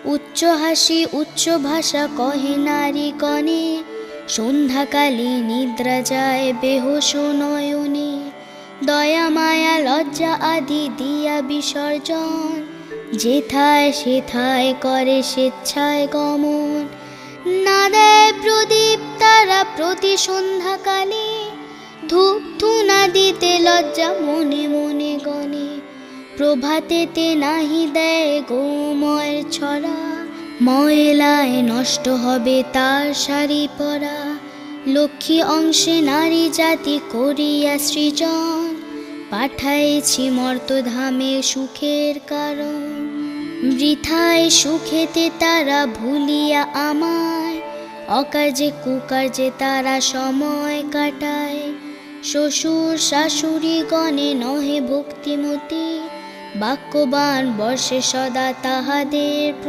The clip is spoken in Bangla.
উচ্চ হাসি উচ্চ ভাষা কহে নারী কনে, সন্ধ্যাকালে নিদ্রা যায় বেহুশ নয়নে। দয়া মায়া লজ্জা আদি দিয়া বিসর্জন, যেথায় সেথায় করে স্বেচ্ছায় গমন। না দেয় প্রদীপ তারা প্রতি সন্ধ্যাকালে, ধূপ ধুনা দিতে লজ্জা মনে মনে গণে। প্রভাতেতে নাহি দেয় গোময়ের ছড়া, ময়লায় নষ্ট হবে তার শাড়ি পরা। লক্ষ্মী অংশে নারী জাতি করিয়া সৃজন, পাঠাইছি মর্তধামে সুখের কারণ। বৃথায় সুখেতে তারা ভুলিয়া আমায়, অকার্যে কুকার্যে তারা সময় কাটায়। শ্বশুর শাশুড়ি গণে নহে ভক্তিমতী, বাক্যবান বর্ষে সদা তাহাদের